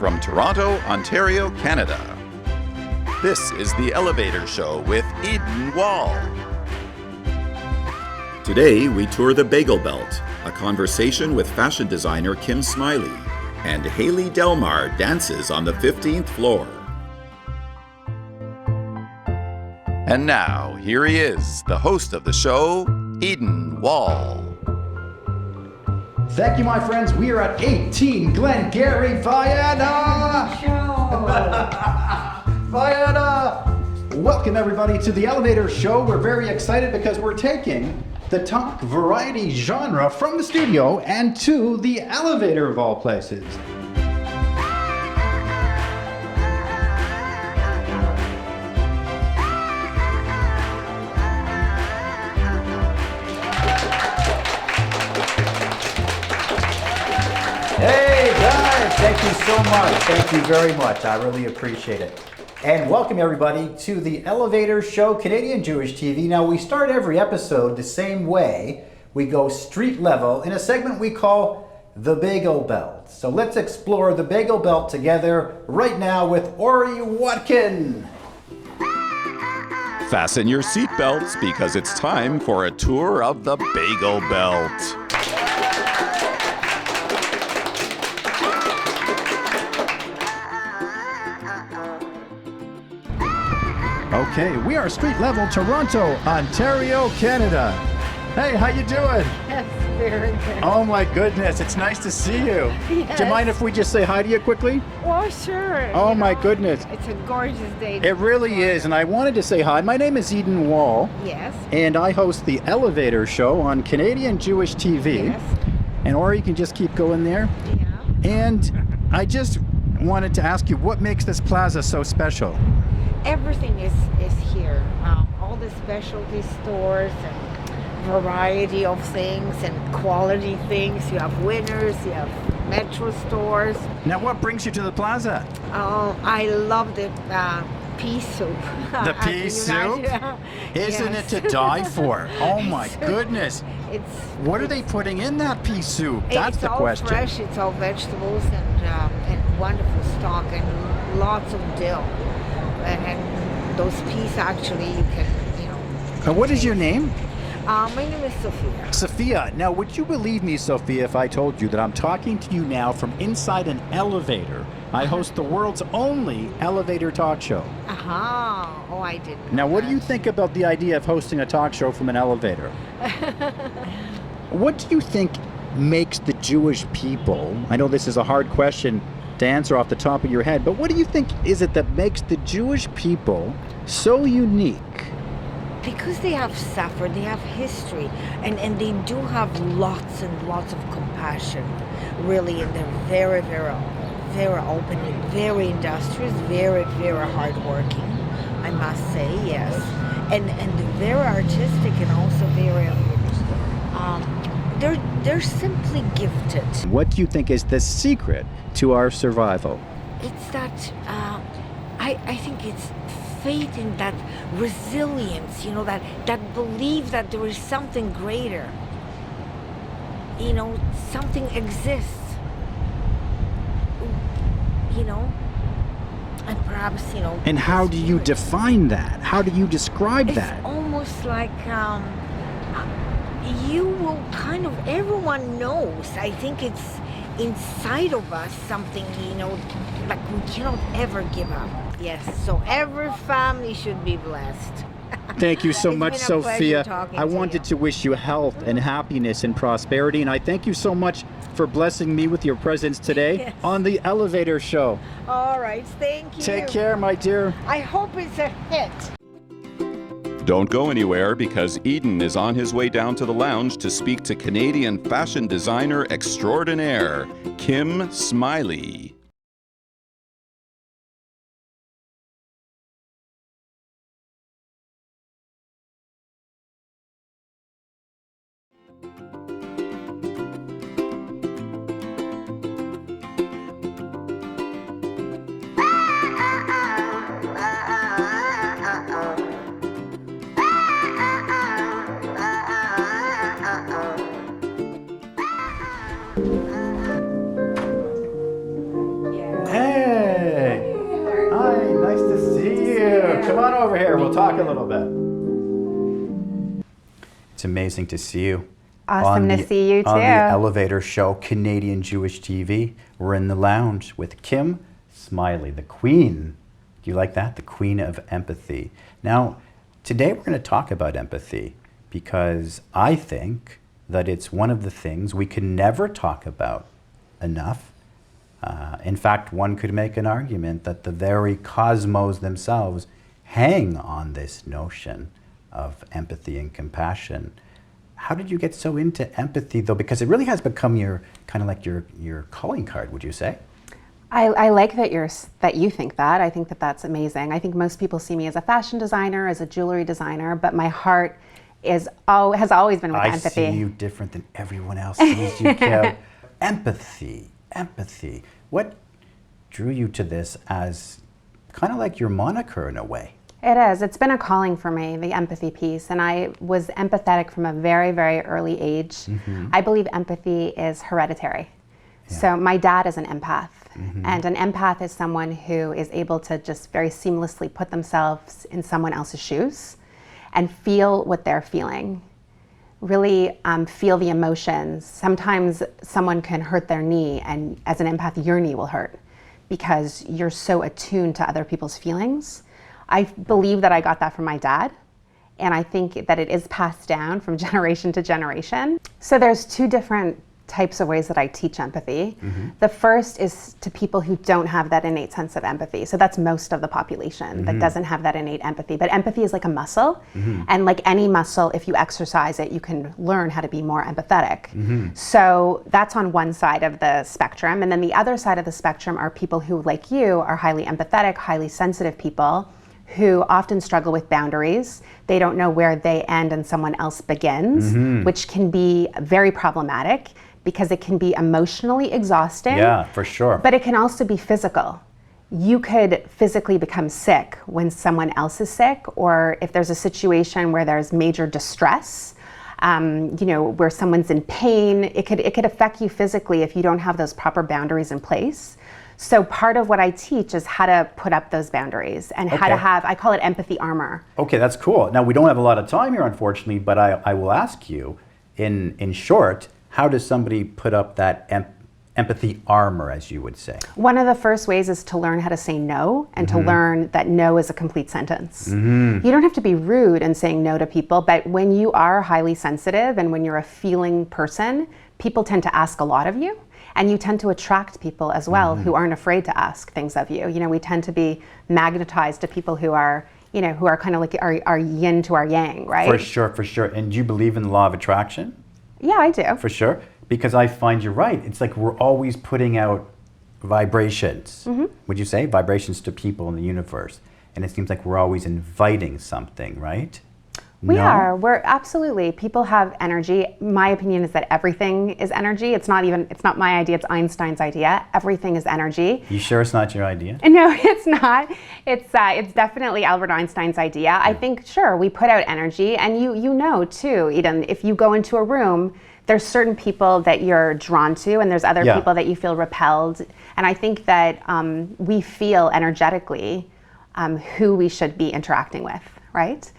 from Toronto, Ontario, Canada. This is The Elevator Show with Eden Wall. Today, we tour the Bagel Belt, a conversation with fashion designer Kim Smiley, and Haley Delmar dances on the 15th floor. And now, here he is, the host of the show, Eden Wall. Thank you, my friends. We are at 18 Glengarry, Vienna! Vienna! Welcome, everybody, to the Elevator Show. We're very excited because we're taking the talk variety genre from the studio and to the elevator of all places. Hey guys, thank you so much. Thank you very much. I really appreciate it. And welcome everybody to the Elevator Show, Canadian Jewish TV. Now we start every episode the same way. We go street level in a segment we call The Bagel Belt. So let's explore the Bagel Belt together right now with Ori Watkin. Fasten your seatbelts because it's time for a tour of the Bagel Belt. Okay, we are street level Toronto, Ontario, Canada. Hey, how you doing? Yes, very good. Oh my goodness, it's nice to see you. Yes. Do you mind if we just say hi to you quickly? Oh, sure. Oh my goodness. It's a gorgeous day. It really is, and I wanted to say hi. My name is Eden Wall, Yes. and I host the Elevator Show on Canadian Jewish TV. Yes. And Ori, you can just keep going there. Yeah. And I just wanted to ask you, what makes this plaza so special? Everything is here. All the specialty stores and variety of things and quality things. You have Winners, you have Metro stores. Now, what brings you to the plaza? I love the pea soup. The pea soup? Isn't it to die for? Oh my goodness. What are they putting in that pea soup? That's the question. It's all fresh, it's all vegetables and wonderful stock and lots of dill. And those peas actually you can, And what is your name? My name is Sophia. Sophia. Now, would you believe me, Sophia, if I told you that I'm talking to you now from inside an elevator? I host the world's only elevator talk show. Aha. Oh, I didn't. Now, what do you think about the idea of hosting a talk show from an elevator? What do you think makes the Jewish people, I know this is a hard question to answer off the top of your head, but what do you think is it that makes the Jewish people so unique? Because they have suffered, they have history, and they do have lots and lots of compassion, really, and they're very, very, very open, very industrious, very, very hardworking, I must say, yes. And very artistic and also very, they're simply gifted. What do you think is the secret to our survival? It's that, I think it's faith in that resilience, that belief that there is something greater. Something exists. And perhaps, And how do you define that? How do you describe that? It's almost like you will everyone knows. I think it's inside of us something, like we cannot ever give up. Yes, so every family should be blessed. Thank you so much, Sophia. I wanted you. to wish you health and happiness and prosperity, and I thank you so much for blessing me with your presence today Yes. on the Elevator Show. All right, thank you. Take care, my dear. I hope it's a hit. Don't go anywhere because Eden is on his way down to the lounge to speak to Canadian fashion designer extraordinaire, Kim Smiley. over here. We'll talk a little bit. It's amazing to see you. Awesome to see you too. On the Elevator Show, Canadian Jewish TV. We're in the lounge with Kim Smiley, the queen. Do you like that? The queen of empathy. Now, today we're going to talk about empathy because I think that it's one of the things we can never talk about enough. In fact, one could make an argument that the very cosmos themselves hang on this notion of empathy and compassion. How did you get so into empathy, though? Because it really has become your kind of like your calling card, would you say? I like that you think that. I think that that's amazing. I think most people see me as a fashion designer, as a jewelry designer, but my heart has always been with empathy. I see you different than everyone else sees you, Kim. Empathy. What drew you to this as kind of like your moniker in a way? It is. It's been a calling for me, the empathy piece, and I was empathetic from a very, very early age. Mm-hmm. I believe empathy is hereditary. Yeah. So my dad is an empath, and an empath is someone who is able to just very seamlessly put themselves in someone else's shoes and feel what they're feeling. Really feel the emotions. Sometimes someone can hurt their knee, and as an empath, your knee will hurt because you're so attuned to other people's feelings. I believe that I got that from my dad, and I think that it is passed down from generation to generation. So there's two different types of ways that I teach empathy. Mm-hmm. The first is to people who don't have that innate sense of empathy. So that's most of the population that doesn't have that innate empathy. But empathy is like a muscle. Mm-hmm. And like any muscle, if you exercise it, you can learn how to be more empathetic. Mm-hmm. So that's on one side of the spectrum. And then the other side of the spectrum are people who, like you, are highly empathetic, highly sensitive people who often struggle with boundaries. They don't know where they end and someone else begins, which can be very problematic because it can be emotionally exhausting. Yeah, for sure. But it can also be physical. You could physically become sick when someone else is sick, or if there's a situation where there's major distress, where someone's in pain, it could affect you physically if you don't have those proper boundaries in place. So part of what I teach is how to put up those boundaries and how to have, I call it empathy armor. Okay, that's cool. Now, we don't have a lot of time here, unfortunately, but I will ask you, in short, how does somebody put up that empathy armor, as you would say? One of the first ways is to learn how to say no and to learn that no is a complete sentence. You don't have to be rude in saying no to people, but when you are highly sensitive and when you're a feeling person, people tend to ask a lot of you. And you tend to attract people as well who aren't afraid to ask things of you. You know, we tend to be magnetized to people who are kind of like our yin to our yang, right? For sure. And do you believe in the law of attraction? Yeah, I do. For sure. Because I find you're right. It's like we're always putting out vibrations. Would you say? Vibrations to people in the universe. And it seems like we're always inviting something, right? We are. We're absolutely. People have energy. My opinion is that everything is energy. It's not my idea, it's Einstein's idea. Everything is energy. You sure it's not your idea? No, it's not. It's definitely Albert Einstein's idea. Yeah. I think, sure, we put out energy, and you know too, Eden, if you go into a room, there's certain people that you're drawn to, and there's other people that you feel repelled. And I think that we feel energetically who we should be interacting with, right?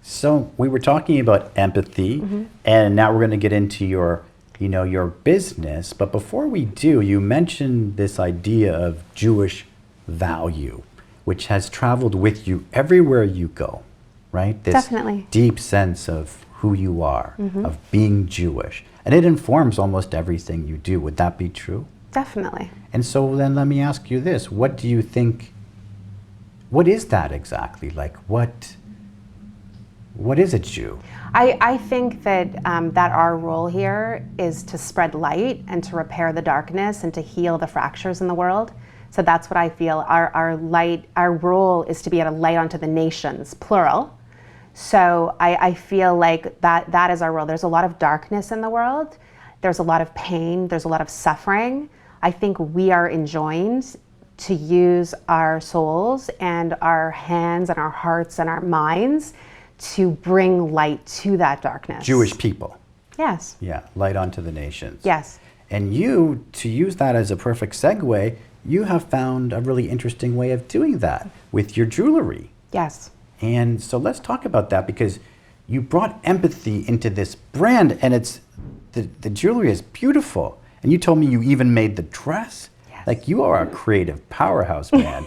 So we were talking about empathy, and now we're going to get into your business. But before we do, you mentioned this idea of Jewish value, which has traveled with you everywhere you go, right? This Definitely. Deep sense of who you are, of being Jewish. And it informs almost everything you do. Would that be true? Definitely. And so then let me ask you this. What do you think, what is that exactly? Like what is a Jew? I think that that our role here is to spread light and to repair the darkness and to heal the fractures in the world. So that's what I feel. Our role is to be a light onto the nations, plural. So I feel like that is our role. There's a lot of darkness in the world. There's a lot of pain. There's a lot of suffering. I think we are enjoined to use our souls and our hands and our hearts and our minds to bring light to that darkness. Jewish people. Yes. Yeah, light onto the nations. Yes. And you, to use that as a perfect segue, you have found a really interesting way of doing that with your jewelry. Yes. And so let's talk about that, because you brought empathy into this brand, and it's the jewelry is beautiful. And you told me you even made the dress. Yes. Like, you are a creative powerhouse, man.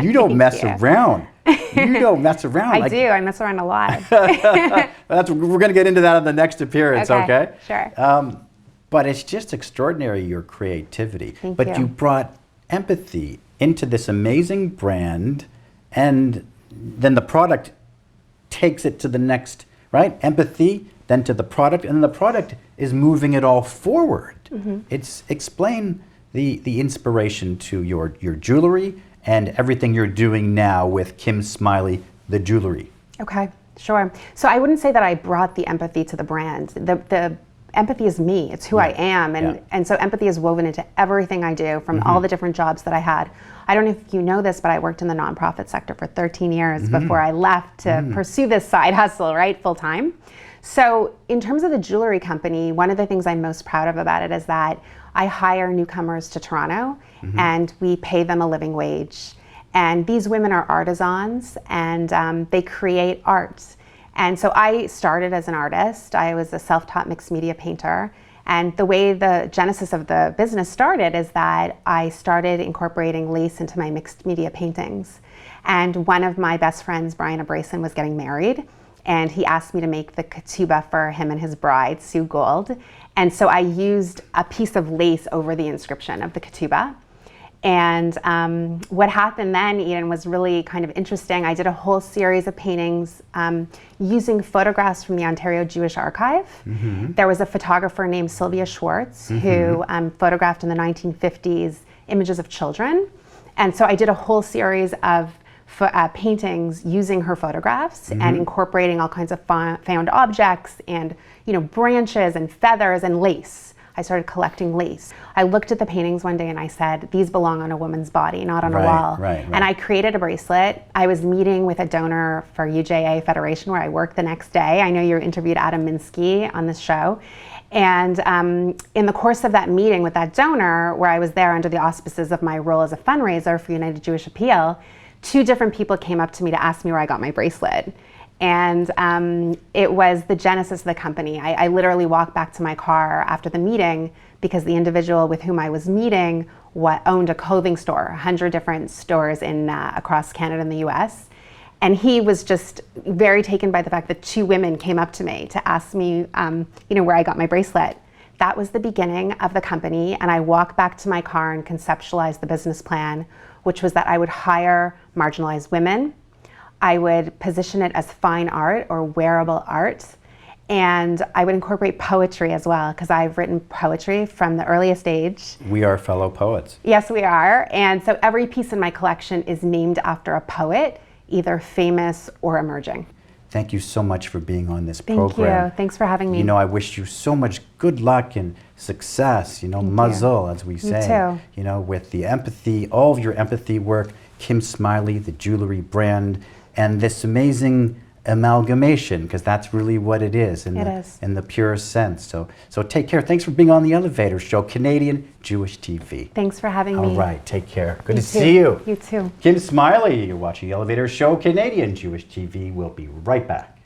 You don't mess around. You don't mess around. I do. I mess around a lot. We're going to get into that on the next appearance, okay? Sure. But it's just extraordinary, your creativity. Thank but you. you brought empathy into this amazing brand, and then the product takes it to the next, right? Empathy, then to the product, and the product is moving it all forward. Explain the inspiration to your jewelry and everything you're doing now with Kim Smiley, the jewelry. Okay, sure. So I wouldn't say that I brought the empathy to the brand. The empathy is me. It's who I am. And so empathy is woven into everything I do, from all the different jobs that I had. I don't know if you know this, but I worked in the nonprofit sector for 13 years before I left to pursue this side hustle, right, full time. So in terms of the jewelry company, one of the things I'm most proud of about it is that I hire newcomers to Toronto and we pay them a living wage. And these women are artisans, and they create art. And so I started as an artist. I was a self-taught mixed media painter. And the way the genesis of the business started is that I started incorporating lace into my mixed media paintings. And one of my best friends, Brian Abrason, was getting married. And he asked me to make the ketubah for him and his bride, Sue Gold. And so I used a piece of lace over the inscription of the ketubah. And what happened then, Eden, was really kind of interesting. I did a whole series of paintings using photographs from the Ontario Jewish Archive. There was a photographer named Sylvia Schwartz who photographed in the 1950s images of children. And so I did a whole series of paintings using her photographs and incorporating all kinds of found objects and, branches and feathers and lace. I started collecting lace. I looked at the paintings one day and I said, these belong on a woman's body, not on a wall. Right. And I created a bracelet. I was meeting with a donor for UJA Federation where I worked the next day. I know you interviewed Adam Minsky on this show. And in the course of that meeting with that donor, where I was there under the auspices of my role as a fundraiser for United Jewish Appeal, 2 different people came up to me to ask me where I got my bracelet. And it was the genesis of the company. I literally walked back to my car after the meeting because the individual with whom I was meeting owned a clothing store, 100 different stores across Canada and the US. And he was just very taken by the fact that 2 women came up to me to ask me where I got my bracelet. That was the beginning of the company. And I walked back to my car and conceptualized the business plan, which was that I would hire marginalized women. I would position it as fine art or wearable art. And I would incorporate poetry as well, because I've written poetry from the earliest age. We are fellow poets. Yes, we are. And so every piece in my collection is named after a poet, either famous or emerging. Thank you so much for being on this Thank program. you. Thanks for having me. I wish you so much good luck and success, mazel, as we say. Too. With the empathy, all of your empathy work, Kim Smiley, the jewelry brand, and this amazing amalgamation, because that's really what it is in the purest sense. So take care. Thanks for being on the Elevator Show, Canadian Jewish TV. Thanks for having me. All right, take care. Good to see you. You too. Kim Smiley, you're watching the Elevator Show, Canadian Jewish TV. We'll be right back.